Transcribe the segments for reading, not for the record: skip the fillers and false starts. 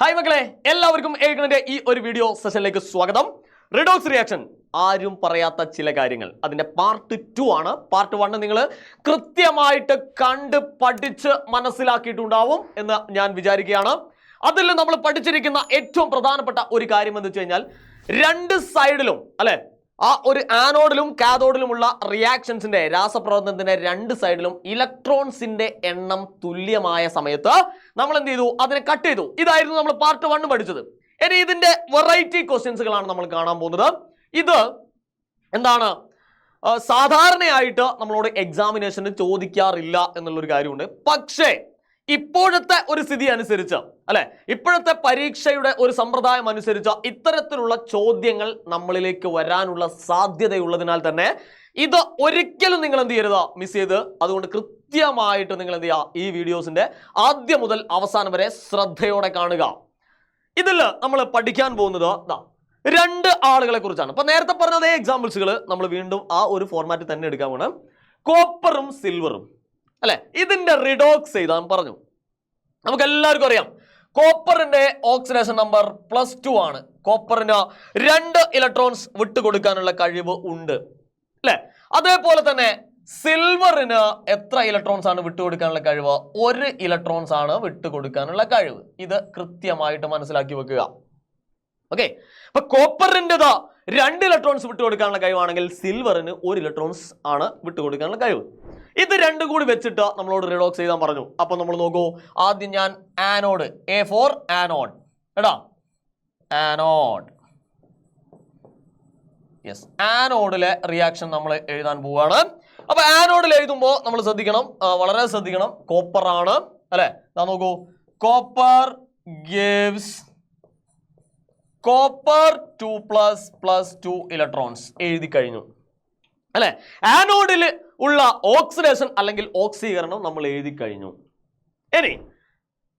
Hi മക്കളെ, എല്ലാവർക്കും ഏകണന്റെ ഈ ഒരു വീഡിയോ സെഷനിലേക്ക് സ്വാഗതം. റിഡോക്സ് റിയാക്ഷൻ ആരും പറയാത്ത ചില കാര്യങ്ങൾ, അതിന്റെ പാർട്ട് 2 ആണ്. പാർട്ട് 1 നിങ്ങൾ കൃത്യമായിട്ട് കണ്ട് പഠിച്ച് മനസ്സിലാക്കിയിട്ടുണ്ടാവും എന്ന് ഞാൻ വിചാരിക്കുകയാണ്. അതിൽ നമ്മൾ പഠിച്ചിരിക്കുന്ന ഏറ്റവും പ്രധാനപ്പെട്ട ഒരു കാര്യം എന്ന് വെച്ച് കഴിഞ്ഞാൽ, രണ്ട് സൈഡിലും അല്ലെ, ആ ഒരു ആനോഡിലും കാഥോഡിലുമുള്ള റിയാക്ഷൻസിന്റെ രാസപ്രവർത്തനത്തിന്റെ രണ്ട് സൈഡിലും ഇലക്ട്രോൺസിന്റെ എണ്ണം തുല്യമായ സമയത്ത് നമ്മൾ എന്ത് ചെയ്തു? അതിനെ കട്ട് ചെയ്തു. ഇതായിരുന്നു നമ്മൾ പാർട്ട് 1 പഠിച്ചത്. ഇനി ഇതിന്റെ വെറൈറ്റി ക്വസ്റ്റ്യൻസുകളാണ് നമ്മൾ കാണാൻ പോകുന്നത്. ഇത് എന്താണ്, സാധാരണയായിട്ട് നമ്മളോട് എക്സാമിനേഷന് ചോദിക്കാറില്ല എന്നുള്ളൊരു കാര്യമുണ്ട്. പക്ഷേ ഇപ്പോഴത്തെ ഒരു സ്ഥിതി അനുസരിച്ച് അല്ലെ, ഇപ്പോഴത്തെ പരീക്ഷയുടെ ഒരു സമ്പ്രദായം അനുസരിച്ച് ഇത്തരത്തിലുള്ള ചോദ്യങ്ങൾ നമ്മളിലേക്ക് വരാനുള്ള സാധ്യതയുള്ളതിനാൽ തന്നെ ഇത് ഒരിക്കലും നിങ്ങൾ എന്ത് ചെയ്യരുത്, മിസ് ചെയ്ത്. അതുകൊണ്ട് കൃത്യമായിട്ട് നിങ്ങൾ എന്ത് ചെയ്യുക, ഈ വീഡിയോസിന്റെ ആദ്യം മുതൽ അവസാനം വരെ ശ്രദ്ധയോടെ കാണുക. ഇതിൽ നമ്മൾ പഠിക്കാൻ പോകുന്നത് രണ്ട് ആളുകളെ കുറിച്ചാണ്. അപ്പൊ നേരത്തെ പറഞ്ഞ അതേ എക്സാമ്പിൾസുകൾ നമ്മൾ വീണ്ടും ആ ഒരു ഫോർമാറ്റിൽ തന്നെ എടുക്കാൻ വേണം. കോപ്പറും സിൽവറും അല്ലെ, ഇതിന്റെ റിഡോക്സ് എഴുതാൻ പറഞ്ഞു. നമുക്ക് എല്ലാവർക്കും അറിയാം, കോപ്പറിന്റെ ഓക്സിഡേഷൻ നമ്പർ +2 ആണ്. കോപ്പറിന് 2 ഇലക്ട്രോൺസ് വിട്ടുകൊടുക്കാനുള്ള കഴിവ് ഉണ്ട് അല്ലെ. അതേപോലെ തന്നെ സിൽവറിന് എത്ര ഇലക്ട്രോൺസ് ആണ് വിട്ടുകൊടുക്കാനുള്ള കഴിവ്? 1 ഇലക്ട്രോൺസ് ആണ് വിട്ടുകൊടുക്കാനുള്ള കഴിവ്. ഇത് കൃത്യമായിട്ട് മനസ്സിലാക്കി വെക്കുക. ഓക്കെ, അപ്പൊ കോപ്പറിൻ്റെത് 2 ഇലക്ട്രോൺസ് വിട്ടുകൊടുക്കാനുള്ള കഴിവാണെങ്കിൽ സിൽവറിന് 1 ഇലക്ട്രോൺസ് ആണ് വിട്ടുകൊടുക്കാനുള്ള കഴിവ്. ഇത് രണ്ടും കൂടി വെച്ചിട്ട് നമ്മളോട് റിഡോക്സ് ചെയ്താൻ പറഞ്ഞു. അപ്പൊ നമ്മൾ നോക്കൂ, ആദ്യം ഞാൻ ആനോഡ്, A ഫോർ ആനോഡ് എടാ, ആനോഡ്, യെസ്, ആനോഡിലെ റിയാക്ഷൻ നമ്മൾ എഴുതാൻ പോവുകയാണ്. അപ്പൊ ആനോഡിൽ എഴുതുമ്പോൾ നമ്മൾ ശ്രദ്ധിക്കണം, വളരെ ശ്രദ്ധിക്കണം. കോപ്പർ ആണ് അല്ലെ, നോക്കൂ, കോപ്പർ ഗിവ്സ് കോപ്പർ 2++2 ഇലക്ട്രോൺസ് എഴുതി കഴിഞ്ഞു അല്ലെ. ആനോഡിൽ ഉള്ള ഓക്സിഡേഷൻ അല്ലെങ്കിൽ ഓക്സീകരണം നമ്മൾ എഴുതി കഴിഞ്ഞു. ഇനി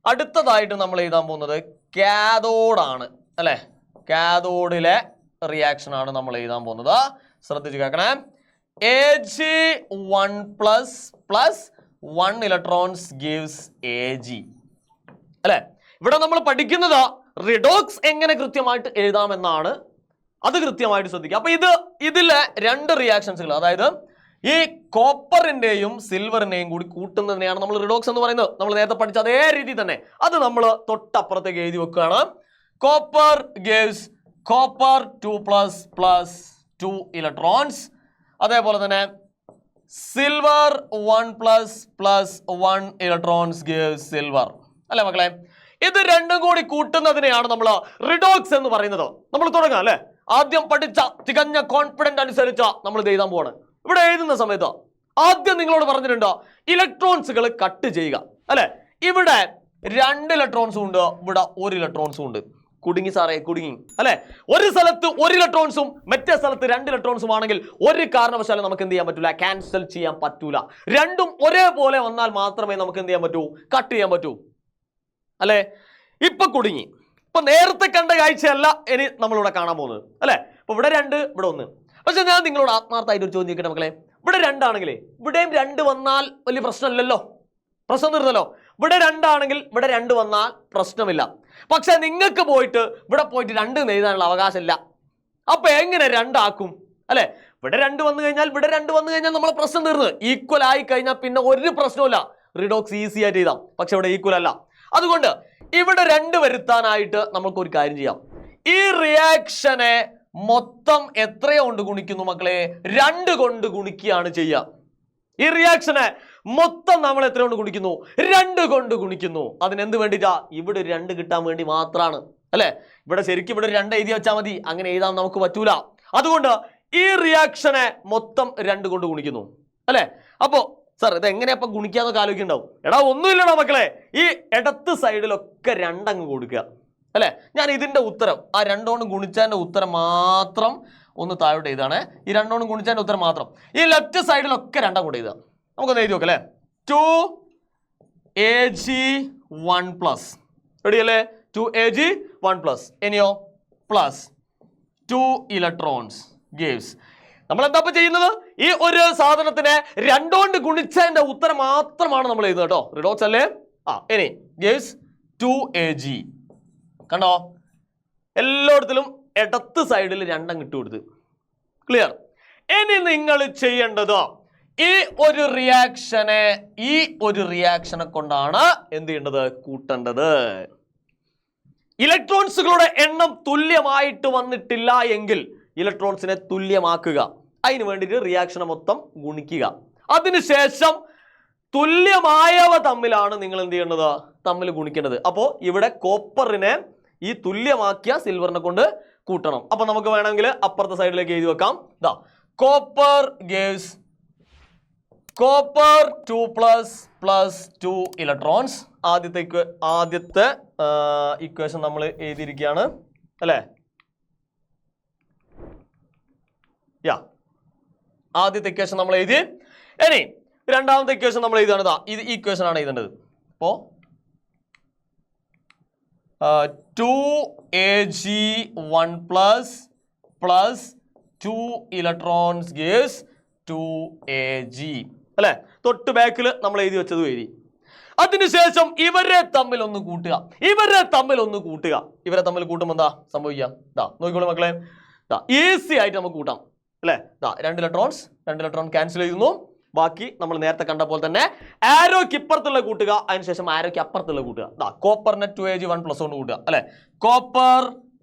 അടുത്തതായിട്ട് നമ്മൾ എഴുതാൻ പോകുന്നത് കാഥോഡാണ് അല്ലെ. കാഥോഡിലെ റിയാക്ഷൻ ആണ് നമ്മൾ എഴുതാൻ പോകുന്നത്. ശ്രദ്ധിച്ചു കേൾക്കണേ. Ag1++1 ഇലക്ട്രോൺസ് ഗിവ്സ് Ag അല്ലെ. ഇവിടെ നമ്മൾ പഠിക്കുന്നത് റിഡോക്സ് എങ്ങനെ കൃത്യമായിട്ട് എഴുതാമെന്നാണ്. അത് കൃത്യമായിട്ട് ശ്രദ്ധിക്കുക. അപ്പൊ ഇതിലെ രണ്ട് റിയാക്ഷൻസുകൾ, അതായത് ഈ കോപ്പറിന്റെയും സിൽവറിന്റെയും കൂടി കൂട്ടുന്നതിനെയാണ് നമ്മൾ റിഡോക്സ് എന്ന് പറയുന്നത്. നമ്മൾ നേരത്തെ പഠിച്ച അതേ രീതി തന്നെ അത് നമ്മൾ തൊട്ടപ്പുറത്തേക്ക് എഴുതി വെക്കുകയാണ്. Copper gives copper 2++2 electrons. അതേപോലെ തന്നെ സിൽവർ 1++1 ഇലക്ട്രോൺസ് ഗിവ്സ് സിൽവർ അല്ലെ മക്കളെ. ഇത് രണ്ടും കൂടി കൂട്ടുന്നതിനെയാണ് നമ്മൾ റിഡോക്സ് എന്ന് പറയുന്നത്. നമ്മൾ തുടങ്ങാം അല്ലെ. ആദ്യം പഠിച്ച തികഞ്ഞ കോൺഫിഡന്റ് അനുസരിച്ച് നമ്മൾ ഇത് എഴുതാൻ പോവാണ്. ഇവിടെ എഴുതുന്ന സമയത്ത് ആദ്യം നിങ്ങളോട് പറഞ്ഞിട്ടുണ്ടോ, ഇലക്ട്രോൺസുകൾ കട്ട് ചെയ്യുക അല്ലെ. ഇവിടെ 2 ഇലക്ട്രോൺസും ഉണ്ട്, ഇവിടെ 1 ഇലക്ട്രോൺസും ഉണ്ട്. കുടുങ്ങി സാറേ, കുടുങ്ങി അല്ലെ. ഒരു സ്ഥലത്ത് 1 ഇലക്ട്രോൺസും മറ്റേ സ്ഥലത്ത് 2 ഇലക്ട്രോൺസും ആണെങ്കിൽ ഒരു കാരണവശാലും നമുക്ക് എന്ത് ചെയ്യാൻ പറ്റൂല, ക്യാൻസൽ ചെയ്യാൻ പറ്റൂല. രണ്ടും ഒരേപോലെ വന്നാൽ മാത്രമേ നമുക്ക് എന്ത് ചെയ്യാൻ പറ്റൂ, കട്ട് ചെയ്യാൻ പറ്റൂ അല്ലെ. ഇപ്പൊ കുടുങ്ങി. ഇപ്പൊ നേരത്തെ കണ്ട കാഴ്ചയല്ല ഇനി നമ്മളിവിടെ കാണാൻ പോകുന്നത് അല്ലെ. അപ്പൊ ഇവിടെ 2, ഇവിടെ 1. പക്ഷെ ഞാൻ നിങ്ങളോട് ആത്മാർത്ഥമായിട്ട് ഒരു ചോദ്യം ചോദിക്കട്ടെ മക്കളെ. ഇവിടെ 2 ആണെങ്കിലേ ഇവിടെയും 2 വന്നാൽ വലിയ പ്രശ്നമില്ലല്ലോ, പ്രശ്നം തീർന്നല്ലോ. ഇവിടെ 2 ആണെങ്കിൽ ഇവിടെ 2 വന്നാൽ പ്രശ്നമില്ല. പക്ഷെ നിങ്ങൾക്ക് ഇവിടെ പോയിട്ട് 2 എഴുതാനുള്ള അവകാശമില്ല. അപ്പൊ എങ്ങനെ 2 ആക്കും അല്ലെ. ഇവിടെ 2 വന്നു കഴിഞ്ഞാൽ ഇവിടെ 2 വന്നു കഴിഞ്ഞാൽ നമ്മളെ പ്രശ്നം തീർന്ന്. ഈക്വൽ ആയി കഴിഞ്ഞാൽ പിന്നെ ഒരു പ്രശ്നവുമില്ല, റിഡോക്സ് ഈസി ആയിട്ട് എഴുതാം. പക്ഷെ ഇവിടെ ഈക്വൽ അല്ല. അതുകൊണ്ട് ഇവിടെ 2 വരുത്താനായിട്ട് നമുക്ക് ഒരു കാര്യം ചെയ്യാം. ഈ റിയാക്ഷനെ മൊത്തം എത്രയുകൊണ്ട് ഗുണിക്കുന്നു മക്കളെ? 2 കൊണ്ട് ഗുണിക്കുകയാണ് ചെയ്യുക. ഈ റിയാക്ഷനെ മൊത്തം നമ്മൾ എത്ര കൊണ്ട് ഗുണിക്കുന്നു? 2 കൊണ്ട് ഗുണിക്കുന്നു. അതിനെന്ത് വേണ്ടിയിട്ടാ? ഇവിടെ 2 കിട്ടാൻ വേണ്ടി മാത്രമാണ് അല്ലെ. ഇവിടെ ശരിക്കും ഇവിടെ 2 എഴുതി വെച്ചാൽ മതി, അങ്ങനെ എഴുതാൻ നമുക്ക് പറ്റൂല. അതുകൊണ്ട് ഈ റിയാക്ഷനെ മൊത്തം 2 കൊണ്ട് ഗുണിക്കുന്നു അല്ലെ. അപ്പോ സാർ ഇത് എങ്ങനെയാ ഇപ്പൊ ഗുണിക്കാന്നൊക്കെ ആലോചിക്കുന്നുണ്ടാവും. എടാ ഒന്നുമില്ലടാ മക്കളെ, ഈ ഇടത്ത് സൈഡിലൊക്കെ 2 അങ്ങ് കൊടുക്കുക അല്ലെ. ഞാൻ ഇതിന്റെ ഉത്തരം, ആ 2 കൊണ്ട് ഗുണിച്ചതിന്റെ ഉത്തരം മാത്രം ഒന്ന് താഴോട്ട് എഴുതാണ്. ഈ 2 കൊണ്ട് ഗുണിച്ചതിന്റെ ഉത്തരം മാത്രം ഈ ലെഫ്റ്റ് സൈഡിലൊക്കെ 2 കൂടെ എഴുതാം. നമുക്കൊന്ന് എഴുതി നോക്കാം അല്ലെ. 2Ag1+, റെഡി അല്ലേ? 2Ag1+. ഇനിയോ +2 ഇലക്ട്രോൺസ് ഗിവ്സ്. നമ്മൾ എന്താ ചെയ്യുന്നത്? ഈ ഒരു സാധനത്തിനെ 2 കൊണ്ട് ഗുണിച്ചതിന്റെ ഉത്തരം മാത്രമാണ് നമ്മൾ എഴുതുന്നത് കേട്ടോ. റിഡോക്സ് അല്ലേ. ഇനി ഗിവ്സ് 2Ag കണ്ടോ? എല്ലായിടത്തിലും ഇടത്ത് സൈഡിൽ രണ്ടെണ്ണം ഇട്ട് കൊടുത്ത്. ക്ലിയർ? ഇനി നിങ്ങൾ ചെയ്യേണ്ടത് ഈ ഒരു റിയാക്ഷനെ കൊണ്ടാണ് എന്ത് ചെയ്യേണ്ടത്? കൂട്ടേണ്ടത്. ഇലക്ട്രോൺസുകളുടെ എണ്ണം തുല്യമായിട്ട് വന്നിട്ടില്ല എങ്കിൽ ഇലക്ട്രോൺസിനെ തുല്യമാക്കുക. അതിന് വേണ്ടിയിട്ട് റിയാക്ഷനെ മൊത്തം ഗുണിക്കുക. അതിനുശേഷം തുല്യമായവ തമ്മിലാണ് നിങ്ങൾ എന്ത് ചെയ്യേണ്ടത്? തമ്മിൽ ഗുണിക്കേണ്ടത്. അപ്പോൾ ഇവിടെ കോപ്പറിനെ ഈ തുല്യമാക്കിയ സിൽവറിനെ കൊണ്ട് കൂട്ടണം. അപ്പൊ നമുക്ക് വേണമെങ്കിൽ അപ്പുറത്തെ സൈഡിലേക്ക് എഴുതി വെക്കാം. ദാ കോപ്പർ ഗേവ്സ് കോപ്പർ 2 + 2 ഇലക്ട്രോൺസ്. ആദ്യത്തെ ഇക്വേഷൻ നമ്മൾ എഴുതിയിരിക്കുകയാണ് അല്ലേ? ആദ്യത്തെ ഇക്വേഷൻ നമ്മൾ എഴുതി. ഇനി രണ്ടാമത്തെ ഇക്വേഷൻ നമ്മൾ എഴുതാണ്. ഇത് ഇക്വേഷൻ ആണ് എഴുതേണ്ടത്. അപ്പോ 2Ag1 plus 2 electrons gives 2Ag അല്ലെ? തൊട്ട് ബാക്കിൽ നമ്മൾ എഴുതി വെച്ചത് എഴുതി. അതിനുശേഷം ഇവരെ തമ്മിൽ ഒന്ന് കൂട്ടുക. ഇവരെ തമ്മിൽ കൂട്ടുമ്പോൾ എന്താ സംഭവിക്കുക? നോക്കിക്കോളൂ മക്കളെ, ഈസി ആയിട്ട് നമുക്ക് കൂട്ടാം അല്ലെ? 2 ഇലക്ട്രോൺ ക്യാൻസൽ ചെയ്യുന്നു. ബാക്കി നമ്മൾ നേരത്തെ കണ്ട പോലെ തന്നെ ആരോയ്ക്ക് ഇപ്പുറത്തുള്ള കൂട്ടുക, അതിനുശേഷം ആരോയ്ക്ക് അപ്പുറത്തുള്ള കൂട്ടുക. കോപ്പറിനെ 2Ag1 + കൊണ്ട് കൂട്ടുക അല്ലെ? Copper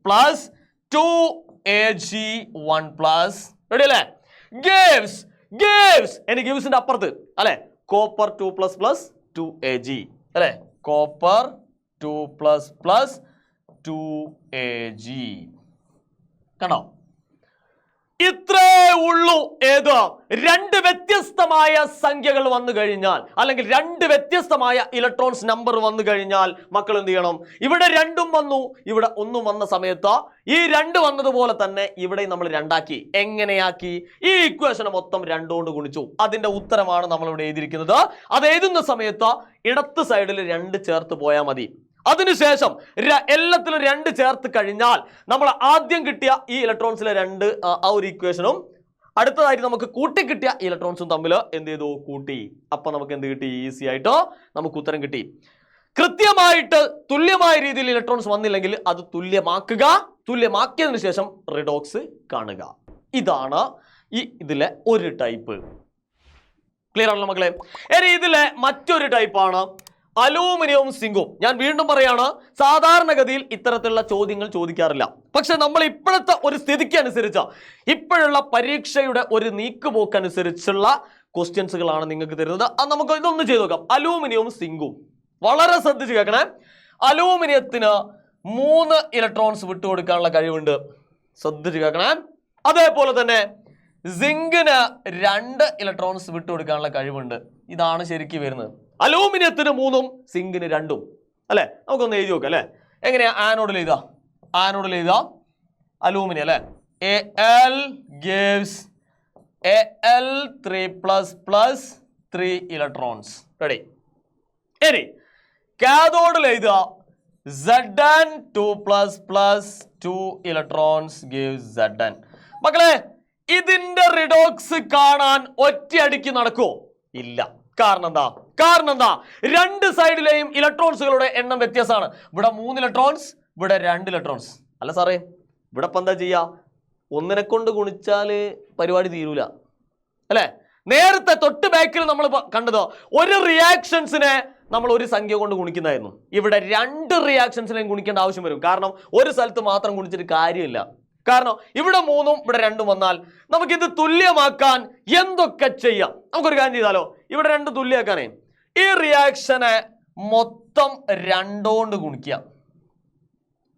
plus 2Ag1 plus ready അല്ലേ? ഗേവ്സ് ഇനി ഗിവ്സിന്റെ അപ്പുറത്ത് അല്ലെ? കോപ്പർ 2 + 2Ag അല്ലെ? കോപ്പർ 2 + 2Ag കണ്ടോ? ഇത്രേ ഉള്ളൂ. ഏത്? 2 വ്യത്യസ്തമായ സംഖ്യകൾ വന്നു കഴിഞ്ഞാൽ, അല്ലെങ്കിൽ 2 വ്യത്യസ്തമായ ഇലക്ട്രോൺസ് നമ്പർ വന്നു കഴിഞ്ഞാൽ മക്കൾ എന്ത് ചെയ്യണം? ഇവിടെ 2 വന്നു, ഇവിടെ 1 വന്ന സമയത്ത് ഈ 2 വന്നതുപോലെ തന്നെ ഇവിടെ നമ്മൾ 2 ആക്കി. എങ്ങനെയാക്കി? ഈ ഇക്വേഷനെ മൊത്തം 2 കൊണ്ട് ഗുണിച്ചു. അതിന്റെ ഉത്തരമാണ് നമ്മൾ ഇവിടെ എഴുതിയിരിക്കുന്നത്. അത് എഴുതുന്ന സമയത്ത് ഇടത്ത് സൈഡിൽ 2 ചേർത്ത് പോയാൽ മതി. അതിനുശേഷം എല്ലാത്തിലും 2 ചേർത്ത് കഴിഞ്ഞാൽ നമ്മൾ ആദ്യം കിട്ടിയ ഈ ഇലക്ട്രോൺസിലെ 2 ആ ഒരു ഇക്വേഷനും അടുത്തതായിട്ട് നമുക്ക് കൂട്ടി കിട്ടിയ ഇലക്ട്രോൺസും തമ്മിൽ എന്ത് ചെയ്തു? കൂട്ടി. അപ്പൊ നമുക്ക് എന്ത് കിട്ടി? ഈസി ആയിട്ട് നമുക്ക് ഉത്തരം കിട്ടി. കൃത്യമായിട്ട് തുല്യമായ രീതിയിൽ ഇലക്ട്രോൺസ് വന്നില്ലെങ്കിൽ അത് തുല്യമാക്കിയതിനു ശേഷം റിഡോക്സ് കാണുക. ഇതാണ് ഇതിലെ ഒരു ടൈപ്പ്. ക്ലിയർ ആണല്ലോ മക്കളെ? ഇനി ഇതിലെ മറ്റൊരു ടൈപ്പാണ് അലൂമിനിയവും സിങ്കും. ഞാൻ വീണ്ടും പറയാണ്, സാധാരണഗതിയിൽ ഇത്തരത്തിലുള്ള ചോദ്യങ്ങൾ ചോദിക്കാറില്ല. പക്ഷെ നമ്മൾ ഇപ്പോഴത്തെ ഒരു സ്ഥിതിക്ക് അനുസരിച്ച്, ഇപ്പോഴുള്ള പരീക്ഷയുടെ ഒരു നീക്കുപോക്കനുസരിച്ചുള്ള ക്വസ്റ്റ്യൻസുകളാണ് നിങ്ങൾക്ക് തരുന്നത്. അത് നമുക്ക് ഇതൊന്ന് ചെയ്ത് നോക്കാം. അലൂമിനിയവും സിങ്കും വളരെ ശ്രദ്ധിച്ച് കേൾക്കണേ. അലൂമിനിയത്തിന് 3 ഇലക്ട്രോൺസ് വിട്ടുകൊടുക്കാനുള്ള കഴിവുണ്ട്. ശ്രദ്ധിച്ച് കേൾക്കണേ. അതേപോലെ തന്നെ സിങ്കിന് 2 ഇലക്ട്രോൺസ് വിട്ടുകൊടുക്കാനുള്ള കഴിവുണ്ട്. ഇതാണ് ശരിക്കും വരുന്നത്. അലൂമിനിയത്തിന് 3ഉം സിങ്കിന് 2ഉം അല്ലെ? നമുക്കൊന്ന് എഴുതി നോക്കാം അല്ലെ? എങ്ങനെയാ? ആനോഡിൽ എഴുതാ അലൂമിനിയം അല്ലെ? Al gives Al3 + 3 electrons. Ready? ഇനി കാഥോഡിൽ എഴുതുക Zn2 + 2 ഇലക്ട്രോൺസ് gives Zn. മക്കളെ, ഇതിന്റെ റിഡോക്സ് കാണാൻ ഒറ്റയടിക്ക് നടക്കുമോ? ഇല്ല. കാരണം എന്താ? 2 സൈഡിലെയും ഇലക്ട്രോൺസുകളുടെ എണ്ണം വ്യത്യാസമാണ്. ഇവിടെ 3 ഇലക്ട്രോൺസ്, ഇവിടെ 2 ഇലക്ട്രോൺസ്. അല്ല സാറേ, ഇവിടെ ഇപ്പം എന്താ ചെയ്യാ? ഒന്നിനെ കൊണ്ട് ഗുണിച്ചാല് പരിപാടി തീരൂല അല്ലെ? നേരത്തെ തൊട്ട് ബാക്കിൽ നമ്മൾ കണ്ടത് ഒരു റിയാക്ഷൻസിനെ നമ്മൾ ഒരു സംഖ്യ കൊണ്ട് ഗുണിക്കുന്നതായിരുന്നു. ഇവിടെ 2 റിയാക്ഷൻസിനെയും ഗുണിക്കേണ്ട ആവശ്യം വരും. കാരണം ഒരു സ്ഥലത്ത് മാത്രം ഗുണിച്ചിട്ട് കാര്യമില്ല. കാരണം ഇവിടെ 3ഉം ഇവിടെ 2ഉം വന്നാൽ നമുക്കിത് തുല്യമാക്കാൻ എന്തൊക്കെ ചെയ്യാം? നമുക്കൊരു കാര്യം ചെയ്താലോ? ഇവിടെ 2 തുല്യമാക്കാനേ ഈ റിയാക്ഷനെ മൊത്തം 2 കൊണ്ട് ഗുണിക്കുക.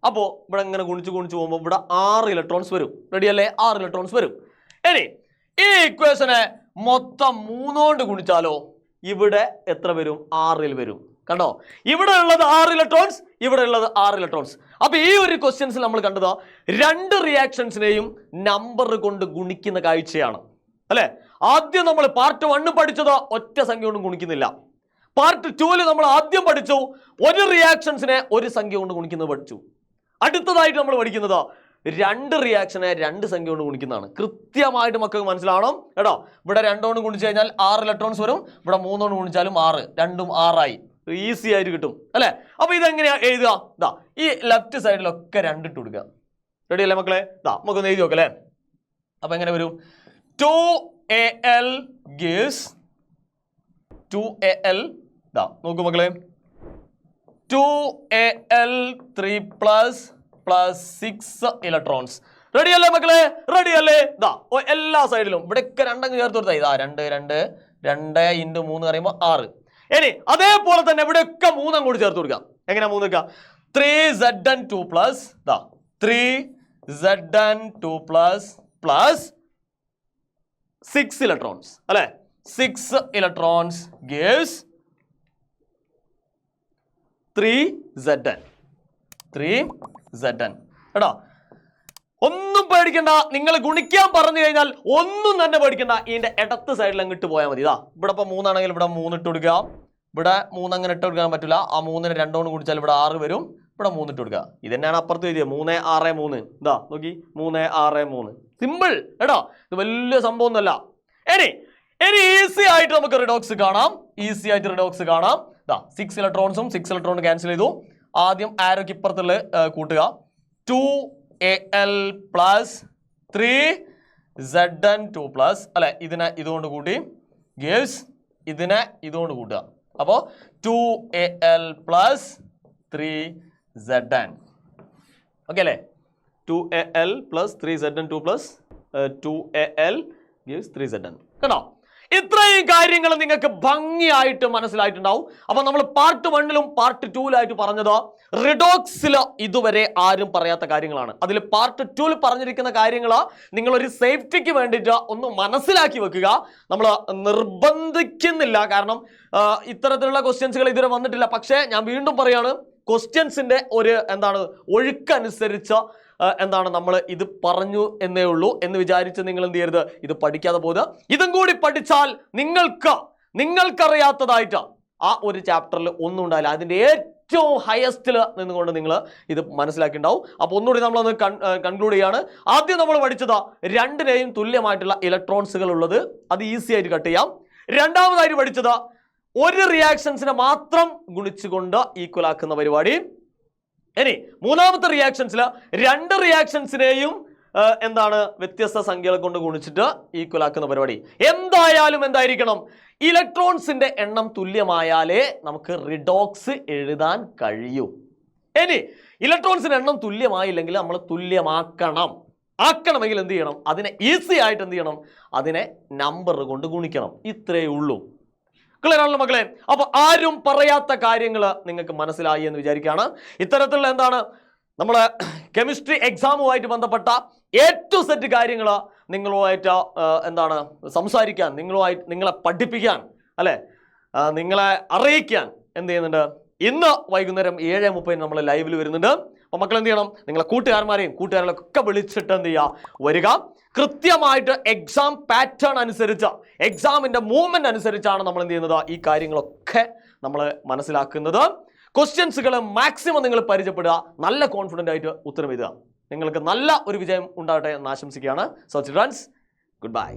അപ്പോൾ ഇവിടെ ഇങ്ങനെ ഗുണിച്ച് പോകുമ്പോൾ ഇവിടെ 6 ഇലക്ട്രോൺസ് വരും. റെഡിയല്ലേ? 6 ഇലക്ട്രോൺസ് വരും. ഇനി ഈ ഇക്വേഷനെ മൊത്തം 3 കൊണ്ട് ഗുണിച്ചാലോ ഇവിടെ എത്ര വരും? 6 വരും. കണ്ടോ? ഇവിടെ ഉള്ളത് 6 ഇലക്ട്രോൺസ്, ഇവിടെ ഉള്ളത് 6 ഇലക്ട്രോൺസ്. അപ്പൊ ഈ ഒരു ക്വസ്റ്റ്യൻസിൽ നമ്മൾ കണ്ടത് 2 റിയാക്ഷൻസിനെയും നമ്പർ കൊണ്ട് ഗുണിക്കുന്ന കാഴ്ചയാണ് അല്ലെ? ആദ്യം നമ്മൾ പാർട്ട് 1 പഠിച്ചത് ഒറ്റ സംഖ്യ കൊണ്ടും ഗുണിക്കുന്നില്ല. പാർട്ട് 2 നമ്മൾ ആദ്യം പഠിച്ചു ഒരു റിയാക്ഷൻസിനെ ഒരു സംഖ്യ കൊണ്ട് ഗുണിക്കുന്നത് പഠിച്ചു. അടുത്തതായിട്ട് നമ്മൾ പഠിക്കുന്നത് 2 റിയാക്ഷനെ 2 സംഖ്യ കൊണ്ട് ഗുണിക്കുന്നതാണ്. കൃത്യമായിട്ട് മക്കൾക്ക് മനസ്സിലാവണം കേട്ടോ. ഇവിടെ 2 കൊണ്ട് ഗുണിച്ചു കഴിഞ്ഞാൽ 6 ഇലക്ട്രോൺസ് വരും. ഇവിടെ 3 കൊണ്ട് ഗുണിച്ചാലും 6, 2ഉം 6 ആയി. ഈസി ആയിട്ട് കിട്ടും അല്ലേ? അപ്പൊ ഇതെങ്ങനെയാ എഴുതുക? ഇതാ ഈ ലെഫ്റ്റ് സൈഡിലൊക്കെ 2 ഇട്ട് കൊടുക്കുക. റെഡി അല്ലേ മക്കളെ? ഇതാ നമുക്കൊന്ന് എഴുതി നോക്കാം അല്ലേ? അപ്പൊ എങ്ങനെ വരും? 2al gives 2al, ഇതാ നോക്കൂ മക്കളെ, 2al 3 plus 6 ഇലക്ട്രോൺസ്. റെഡി അല്ലേ മക്കളെ? റെഡി അല്ലേ? ഇതാ എല്ലാ സൈഡിലും ഇവിടെയൊക്കെ 2 ചേർത്ത് കൊടുത്താൽ ഇതാ 2 × 3 പറയുമ്പോൾ 6. ഇനി അതേപോലെ തന്നെ ഇവിടെയൊക്കെ 3 അങ്ങോട്ട് ചേർത്ത് കൊടുക്കാം. എങ്ങനെയാ 3 വെക്കുക? 3Zn2 ഇതാ 3Zn2 plus 6 ഇലക്ട്രോൺസ് അല്ലെ? 6 ഇലക്ട്രോൺസ് gives 3Zn കേട്ടോ. ഒന്നും പേടിക്കണ്ട, നിങ്ങൾ ഗുണിക്കാൻ പറഞ്ഞു കഴിഞ്ഞാൽ ഒന്നും തന്നെ പേടിക്കണ്ട. ഇതിന്റെ ഇടത്ത് സൈഡിൽ അങ്ങോട്ട് പോയാൽ മതി. ഇതാ ഇവിടെ ഇപ്പൊ 3 ആണെങ്കിൽ ഇവിടെ 3 ഇട്ട് കൊടുക്കുക. ഇവിടെ 3 അങ്ങനെ ഇട്ട് കൊടുക്കാൻ പറ്റില്ല. ആ 3ന് 2 കൊണ്ട് കുടിച്ചാൽ ഇവിടെ 6 വരും. ഇവിടെ 3 ഇട്ട് കൊടുക്കുക. ഇത് തന്നെയാണ് അപ്പുറത്ത് എഴുതിയത് 3 6 3. ഇതാ നോക്കി 3 6 3. സിമ്പിൾ കേട്ടോ, ഇത് വലിയ സംഭവം ഒന്നുമല്ല. ഇനി ഈസി ആയിട്ട് നമുക്ക് റിഡോക്സ് കാണാം. ഈസി ആയിട്ട് റിഡോക്സ് കാണാം. ഇതാ 6 ഇലക്ട്രോൺസും 6 ഇലക്ട്രോൺ ക്യാൻസൽ ചെയ്തു. ആദ്യം ആരോക്ക് ഇപ്പുറത്തുള്ള കൂട്ടുക. 2al plus 3Zn2 അല്ലെ? ഇതിനെ ഇതുകൊണ്ട് കൂട്ടി gives ഇതിനെ ഇതുകൊണ്ട് കൂട്ടുക. അപ്പോ 2al plus 3Zn. ഓക്കെ അല്ലേ? 2al plus 3Zn2 plus 2al gives 3Zn. കേട്ടോ, ഇത്രയും കാര്യങ്ങൾ നിങ്ങൾക്ക് ഭംഗിയായിട്ട് മനസ്സിലായിട്ടുണ്ടാവും. അപ്പൊ നമ്മൾ പാർട്ട് 1ലും പാർട്ട് 2ലായിട്ട് പറഞ്ഞത് റിഡോക്സിൽ ഇതുവരെ ആരും പറയാത്ത കാര്യങ്ങളാണ്. അതിൽ പാർട്ട് 2ൽ പറഞ്ഞിരിക്കുന്ന കാര്യങ്ങൾ നിങ്ങളൊരു സേഫ്റ്റിക്ക് വേണ്ടിയിട്ട് ഒന്ന് മനസ്സിലാക്കി വെക്കുക. നമ്മൾ നിർബന്ധിക്കുന്നില്ല, കാരണം ഇത്തരത്തിലുള്ള ക്വസ്റ്റ്യൻസുകൾ ഇതുവരെ വന്നിട്ടില്ല. പക്ഷേ ഞാൻ വീണ്ടും പറയാണ്, ക്വസ്റ്റ്യൻസിന്റെ ഒരു ഒഴുക്കനുസരിച്ച് നമ്മൾ ഇത് പറഞ്ഞു എന്നേ ഉള്ളൂ എന്ന് വിചാരിച്ച് നിങ്ങൾ എന്ത് ചെയ്യരുത്, ഇത് പഠിക്കാതെ പോകുക. ഇതും കൂടി പഠിച്ചാൽ നിങ്ങൾക്കറിയാത്തതായിട്ട് ആ ഒരു ചാപ്റ്ററിൽ ഒന്നും ഉണ്ടാവില്ല. അതിൻ്റെ ഏറ്റവും ഹയസ്റ്റിൽ നിന്നുകൊണ്ട് നിങ്ങൾ ഇത് മനസ്സിലാക്കിയിട്ടുണ്ടാവും. അപ്പോൾ ഒന്നുകൂടി നമ്മളൊന്ന് കൺക്ലൂഡ് ചെയ്യാണ്. ആദ്യം നമ്മൾ പഠിച്ചത് 2നെയും തുല്യമായിട്ടുള്ള ഇലക്ട്രോൺസുകൾ ഉള്ളത്, അത് ഈസി ആയിട്ട് കട്ട് ചെയ്യാം. രണ്ടാമതായിട്ട് പഠിച്ചത് ഒരു റിയാക്ഷൻസിനെ മാത്രം ഗുണിച്ചുകൊണ്ട് ഈക്വൽ ആക്കുന്ന പരിപാടി. ഇനി മൂന്നാമത്തെ റിയാക്ഷൻസിൽ 2 റിയാക്ഷൻസിനെയും വ്യത്യസ്ത സംഖ്യകളെ കൊണ്ട് ഗുണിച്ചിട്ട് ഈക്വൽ ആക്കുന്ന പരിപാടി. എന്തായാലും എന്തായിരിക്കണം, ഇലക്ട്രോൺസിന്റെ എണ്ണം തുല്യമായാലേ നമുക്ക് റിഡോക്സ് എഴുതാൻ കഴിയൂ. ഇനി ഇലക്ട്രോൺസിന്റെ എണ്ണം തുല്യമായില്ലെങ്കിൽ നമ്മൾ ആക്കണമെങ്കിൽ എന്ത് ചെയ്യണം? അതിനെ ഈസി ആയിട്ട് എന്ത് ചെയ്യണം? അതിനെ നമ്പർ കൊണ്ട് ഗുണിക്കണം. ഇത്രയേ ഉള്ളൂ. ക്ലിയർ ആണല്ലോ മക്കളെ? അപ്പൊ ആരും പറയാത്ത കാര്യങ്ങൾ നിങ്ങൾക്ക് മനസ്സിലായി എന്ന് വിചാരിക്കുകയാണ്. ഇത്തരത്തിലുള്ള നമ്മളെ കെമിസ്ട്രി എക്സാമുമായിട്ട് ബന്ധപ്പെട്ട A to Z കാര്യങ്ങൾ നിങ്ങളുമായിട്ട് സംസാരിക്കാൻ, നിങ്ങളെ പഠിപ്പിക്കാൻ അല്ലെ, നിങ്ങളെ അറിയിക്കാൻ എന്ത് ചെയ്യുന്നുണ്ട്? ഇന്ന് വൈകുന്നേരം 7:30 നമ്മൾ ലൈവിൽ വരുന്നുണ്ട്. അപ്പൊ മക്കൾ എന്ത് ചെയ്യണം? നിങ്ങളെ കൂട്ടുകാരൊക്കെ വിളിച്ചിട്ട് എന്ത് ചെയ്യുക? വരിക. കൃത്യമായിട്ട് എക്സാം പാറ്റേൺ അനുസരിച്ച്, എക്സാമിന്റെ മൂവ്മെന്റ് അനുസരിച്ചാണ് നമ്മൾ എന്ത് ചെയ്യുന്നത്? ഈ കാര്യങ്ങളൊക്കെ നമ്മൾ മനസ്സിലാക്കുന്നത്. ക്വസ്റ്റ്യൻസുകൾ മാക്സിമം നിങ്ങൾ പരിചയപ്പെടുക, നല്ല കോൺഫിഡൻ്റ് ആയിട്ട് ഉത്തരം എഴുതുക. നിങ്ങൾക്ക് നല്ല ഒരു വിജയം ഉണ്ടാകട്ടെ എന്ന് ആശംസിക്കുകയാണ്. So children's, good bye.